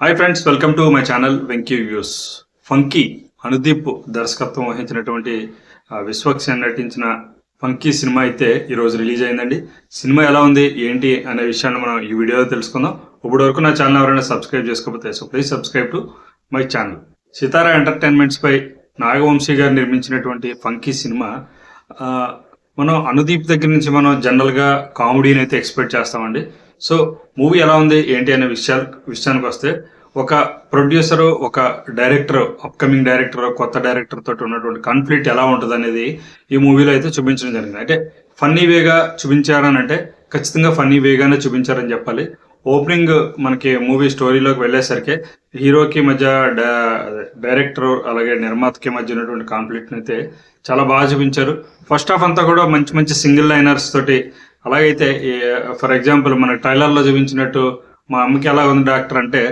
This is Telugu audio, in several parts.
Hi friends, welcome to my channel Venky views. Funky Anudeep దర్శకత్వం వహించినటువంటి విశ్వక్సేన్ నటించిన ఫంకీ సినిమా అయితే ఈరోజు రిలీజ్ అయిందండి. సినిమా ఎలా ఉంది ఏంటి అనే విషయాన్ని మనం ఈ వీడియోలో తెలుసుకుందాం. ఇప్పటి వరకు నా ఛానల్ ఎవరైనా సబ్స్క్రైబ్ చేసుకోకపోతే please subscribe to my channel. Sithara Entertainments పై నాగవంశీ గారు నిర్మించినటువంటి ఫంకీ సినిమా. మనం అనుదీప్ దగ్గర నుంచి మనం జనరల్గా కామెడీని అయితే ఎక్స్పెక్ట్ చేస్తామండి. సో మూవీ ఎలా ఉంది ఏంటి అనే విషయానికి వస్తే, ఒక ప్రొడ్యూసరు, ఒక డైరెక్టర్, అప్కమింగ్ డైరెక్టర్, కొత్త డైరెక్టర్ తోటి ఉన్నటువంటి కాన్ఫ్లిక్ట్ ఎలా ఉంటుంది అనేది ఈ మూవీలో అయితే చూపించడం జరిగింది. అంటే ఫన్నీ వేగా చూపించారని అంటే ఖచ్చితంగా ఫన్నీ వేగానే చూపించారని చెప్పాలి. ఓపెనింగ్ మనకి మూవీ స్టోరీలోకి వెళ్ళేసరికి హీరోకి మధ్య డైరెక్టర్ అలాగే నిర్మాతకి మధ్య ఉన్నటువంటి కాన్ఫ్లిక్ట్ అయితే చాలా బాగా చూపించారు. ఫస్ట్ హాఫ్ అంతా కూడా మంచి మంచి సింగిల్ లైనర్స్ తోటి, అలాగైతే ఫర్ ఎగ్జాంపుల్ మన ట్రైలర్లో చూపించినట్టు మా అమ్మకి ఎలా ఉంది డాక్టర్ అంటే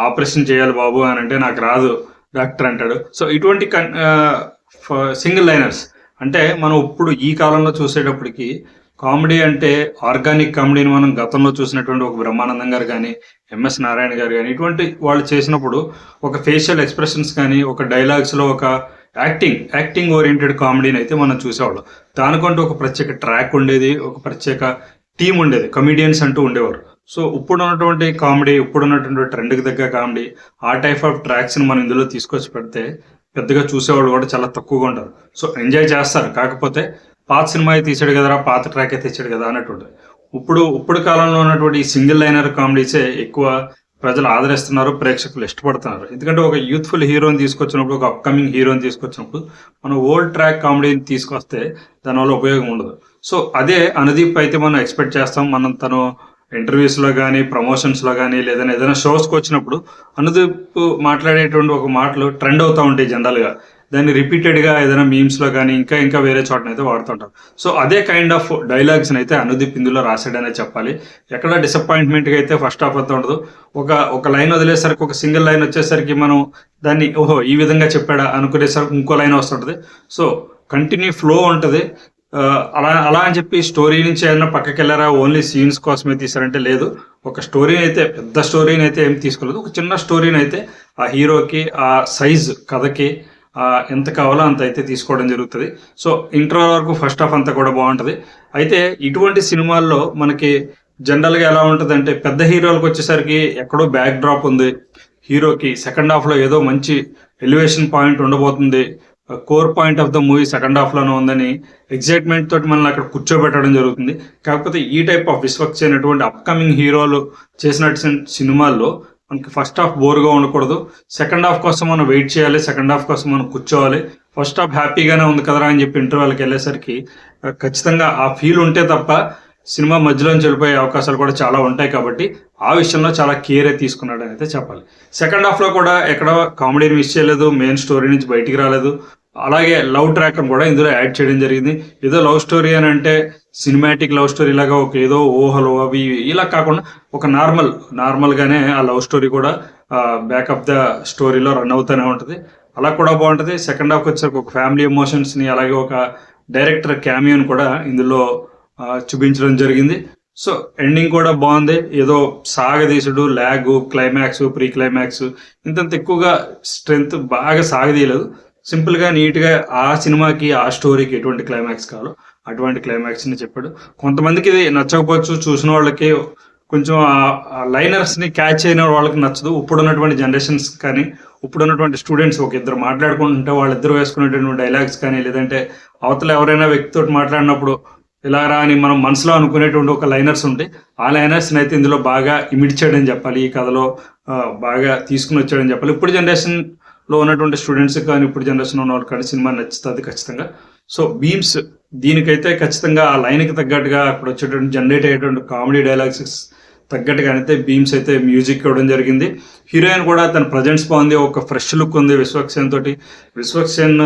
ఆపరేషన్ చేయాలి బాబు అని అంటే నాకు రాదు డాక్టర్ అంటాడు. సో ఇటువంటి సింగిల్ లైనర్స్ అంటే మనం ఇప్పుడు ఈ కాలంలో చూసేటప్పటికి కామెడీ అంటే ఆర్గానిక్ కామెడీని మనం గతంలో చూసినటువంటి ఒక బ్రహ్మానందం గారు కానీ, ఎంఎస్ నారాయణ గారు కానీ ఇటువంటి వాళ్ళు చేసినప్పుడు ఒక ఫేషియల్ ఎక్స్ప్రెషన్స్ కానీ, ఒక డైలాగ్స్లో ఒక యాక్టింగ్ ఓరియంటెడ్ కామెడీని అయితే మనం చూసేవాళ్ళం. దానికంటూ ఒక ప్రత్యేక ట్రాక్ ఉండేది, ఒక ప్రత్యేక టీం ఉండేది, కమిడియన్స్ అంటూ ఉండేవారు. సో ఇప్పుడు ఉన్నటువంటి కామెడీ, ఇప్పుడు ఉన్నటువంటి ట్రెండ్కి తగ్గ కామెడీ, ఆ టైప్ ఆఫ్ ట్రాక్స్ని మనం ఇందులో తీసుకొచ్చి పెడితే పెద్దగా చూసేవాళ్ళు కూడా చాలా తక్కువగా ఉంటారు. సో ఎంజాయ్ చేస్తారు. కాకపోతే పాత సినిమా తీసాడు కదరా, పాత ట్రాక్ అయితే తెచ్చాడు కదా అన్నట్టు. ఇప్పుడు కాలంలో ఉన్నటువంటి ఈ సింగిల్ లైనర్ కామెడీసే ఎక్కువ ప్రజలు ఆదరిస్తున్నారు, ప్రేక్షకులు ఇష్టపడుతున్నారు. ఎందుకంటే ఒక యూత్ఫుల్ హీరోని తీసుకొచ్చినప్పుడు, ఒక అప్కమింగ్ హీరోని తీసుకొచ్చినప్పుడు మనం ఓల్డ్ ట్రాక్ కామెడీని తీసుకొస్తే దానివల్ల ఉపయోగం ఉండదు. సో అదే అనుదీప్ అయితే మనం ఎక్స్పెక్ట్ చేస్తాం. మనం తను ఇంటర్వ్యూస్లో కానీ, ప్రమోషన్స్లో కానీ, ఏదైనా షోస్కి వచ్చినప్పుడు అనుదీప్ మాట్లాడేటువంటి ఒక మాటలు ట్రెండ్ అవుతూ ఉంటాయి జనరల్గా. దాన్ని రిపీటెడ్గా ఏదైనా మీమ్స్లో కానీ ఇంకా వేరే చోటనైతే వాడుతుంటారు. సో అదే కైండ్ ఆఫ్ డైలాగ్స్ని అయితే అనుదీప్ ఇందులో రాశాడనే చెప్పాలి. ఎక్కడ డిసప్పాయింట్మెంట్గా అయితే ఫస్ట్ హాఫ్ అంతా ఉండదు. ఒక లైన్ వదిలేసరికి, ఒక సింగిల్ లైన్ వచ్చేసరికి మనం దాన్ని ఓహో ఈ విధంగా చెప్పాడా అనుకునేసరికి ఇంకో లైన్ వస్తుంటుంది. సో కంటిన్యూ ఫ్లో ఉంటుంది. అలా అని చెప్పి స్టోరీ నుంచి ఏదైనా పక్కకి వెళ్ళారా, ఓన్లీ సీన్స్ కోసమే తీసారంటే లేదు. ఒక స్టోరీని అయితే, పెద్ద స్టోరీని అయితే ఏం తీసుకోలేదు. ఒక చిన్న స్టోరీని అయితే ఆ హీరోకి, ఆ సైజ్ కథకి ఎంత కావాలో అంత అయితే తీసుకోవడం జరుగుతుంది. సో ఇంటర్వల్ వరకు ఫస్ట్ హాఫ్ అంతా కూడా బాగుంటుంది. అయితే ఇటువంటి సినిమాల్లో మనకి జనరల్గా ఎలా ఉంటుంది అంటే, పెద్ద హీరోలకు వచ్చేసరికి ఎక్కడో బ్యాక్ డ్రాప్ ఉంది, హీరోకి సెకండ్ హాఫ్లో ఏదో మంచి ఎలివేషన్ పాయింట్ ఉండబోతుంది, core point of the movie second హాఫ్లోనే ఉందని ఎగ్జైట్మెంట్ తోటి మనల్ని అక్కడ కూర్చోబెట్టడం జరుగుతుంది. కాకపోతే ఈ టైప్ ఆఫ్ విశ్వక్సేన్ అయినటువంటి అప్కమింగ్ హీరోలు చేసినట్టు సినిమాల్లో మనకి ఫస్ట్ హాఫ్ బోర్గా ఉండకూడదు. సెకండ్ హాఫ్ కోసం మనం వెయిట్ చేయాలి, సెకండ్ హాఫ్ కోసం మనం కూర్చోవాలి. ఫస్ట్ హాఫ్ హ్యాపీగానే ఉంది కదరా అని చెప్పి ఇంటర్వెల్కి వెళ్ళేసరికి ఖచ్చితంగా ఆ ఫీల్ ఉంటే తప్ప సినిమా మధ్యలోంచి వెళ్ళిపోయే అవకాశాలు కూడా చాలా ఉంటాయి. కాబట్టి ఆ విషయంలో చాలా కేర్ తీసుకున్నాడని అయితే చెప్పాలి. సెకండ్ హాఫ్లో కూడా ఎక్కడ కామెడీని మిస్ చేయలేదు, మెయిన్ స్టోరీ నుంచి బయటికి రాలేదు. అలాగే లవ్ ట్రాక్ కూడా ఇందులో యాడ్ చేయడం జరిగింది. ఏదో లవ్ స్టోరీ అని అంటే సినిమాటిక్ లవ్ స్టోరీ లాగా ఒక ఏదో ఊహలు అవి ఇలా కాకుండా ఒక నార్మల్గానే ఆ లవ్ స్టోరీ కూడా బ్యాక్ ఆఫ్ ద స్టోరీలో రన్ అవుతూనే ఉంటుంది. అలా కూడా బాగుంటుంది. సెకండ్ హాఫ్కి వచ్చేసరికి ఒక ఫ్యామిలీ ఎమోషన్స్ని, అలాగే ఒక డైరెక్టర్ క్యామియోని కూడా ఇందులో చూపించడం జరిగింది. సో ఎండింగ్ కూడా బాగుంది. ఏదో సాగదీసుడు, ల్యాగ్, క్లైమాక్స్, ప్రీ క్లైమాక్స్ ఇంతంత ఎక్కువగా స్ట్రెంగ్త్ బాగా సాగదీయలేదు. సింపుల్గా నీట్గా ఆ సినిమాకి, ఆ స్టోరీకి ఎటువంటి క్లైమాక్స్ కావాలో అటువంటి క్లైమాక్స్ని చెప్పాడు. కొంతమందికి ఇది నచ్చకపోవచ్చు, చూసిన వాళ్ళకి కొంచెం ఆ లైనర్స్ని క్యాచ్ అయిన వాళ్ళకి నచ్చదు. ఇప్పుడున్నటువంటి జనరేషన్స్ కానీ, ఇప్పుడున్నటువంటి స్టూడెంట్స్ ఒక ఇద్దరు మాట్లాడుకుంటుంటే వాళ్ళిద్దరు వేసుకునేటువంటి డైలాగ్స్ కానీ, లేదంటే అవతల ఎవరైనా వ్యక్తితో మాట్లాడినప్పుడు ఇలా రా అని మనం మనసులో అనుకునేటువంటి ఒక లైనర్స్ ఉంటాయి. ఆ లైనర్స్ని అయితే ఇందులో బాగా ఇమిట్ చేయడం చెప్పాలి, ఈ కథలో బాగా తీసుకుని వచ్చాడని చెప్పాలి. ఇప్పుడు జనరేషన్లో ఉన్నటువంటి స్టూడెంట్స్ కానీ, ఇప్పుడు జనరేషన్లో ఉన్న వాళ్ళు కానీ సినిమా నచ్చుతుంది ఖచ్చితంగా. సో బీమ్స్ దీనికైతే ఖచ్చితంగా ఆ లైన్కి తగ్గట్టుగా అక్కడ వచ్చేటువంటి జనరేట్ అయ్యేటువంటి కామెడీ డైలాగ్స్ తగ్గట్టుగా అయితే బీమ్స్ అయితే మ్యూజిక్ ఇవ్వడం జరిగింది. హీరోయిన్ కూడా తన ప్రజెంట్స్ బాగుంది, ఒక ఫ్రెష్ లుక్ ఉంది విశ్వక్సేన్ తోటి. విశ్వక్సేన్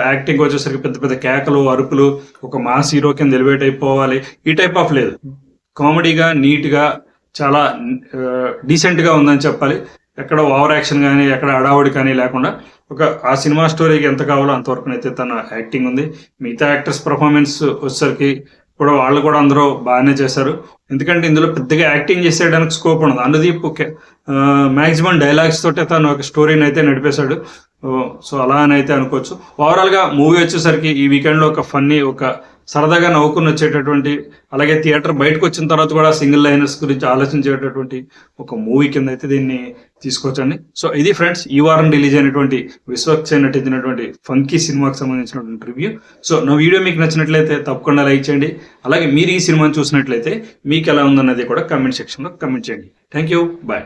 యాక్టింగ్ వచ్చేసరికి పెద్ద పెద్ద కేకలు, అరుపులు, ఒక మాస్ హీరో కింద ఎలివేట్ అయిపోవాలి ఈ టైప్ ఆఫ్ లేదు. కామెడీగా, నీట్గా, చాలా డీసెంట్గా ఉందని చెప్పాలి. ఎక్కడ ఓవర్ యాక్షన్ కానీ, ఎక్కడ అడావుడి కానీ లేకుండా ఒక ఆ సినిమా స్టోరీకి ఎంత కావాలో అంతవరకు అయితే తన యాక్టింగ్ ఉంది. మిగతా యాక్టర్స్ పర్ఫార్మెన్స్ వచ్చేసరికి కూడా వాళ్ళు కూడా అందరూ బాగానే చేశారు. ఎందుకంటే ఇందులో పెద్దగా యాక్టింగ్ చేసేయడానికి స్కోప్ ఉండదు. అనుదీప్ మ్యాక్సిమం డైలాగ్స్ తోటే తను ఒక స్టోరీని అయితే నడిపేశాడు. సో అలా అని అయితే అనుకోవచ్చు. ఓవరాల్గా మూవీ వచ్చేసరికి ఈ వీకెండ్లో ఒక ఫన్నీ, ఒక సరదాగా నవ్వుకుని వచ్చేటటువంటి, అలాగే థియేటర్ బయటకు వచ్చిన తర్వాత కూడా సింగిల్ లైనర్స్ గురించి ఆలోచించేటటువంటి ఒక మూవీ కింద అయితే దీన్ని తీసుకోవచ్చండి. సో ఇది ఫ్రెండ్స్ ఈ వారం రిలీజ్ అయినటువంటి విశ్వక్సేన్ నటించినటువంటి ఫంకీ సినిమాకి సంబంధించినటువంటి రివ్యూ. సో నా వీడియో మీకు నచ్చినట్లయితే తప్పకుండా లైక్ చేయండి. అలాగే మీరు ఈ సినిమాని చూసినట్లయితే మీకు ఎలా ఉందన్నది కూడా కామెంట్ సెక్షన్లో కామెంట్ చేయండి. Thank you, bye.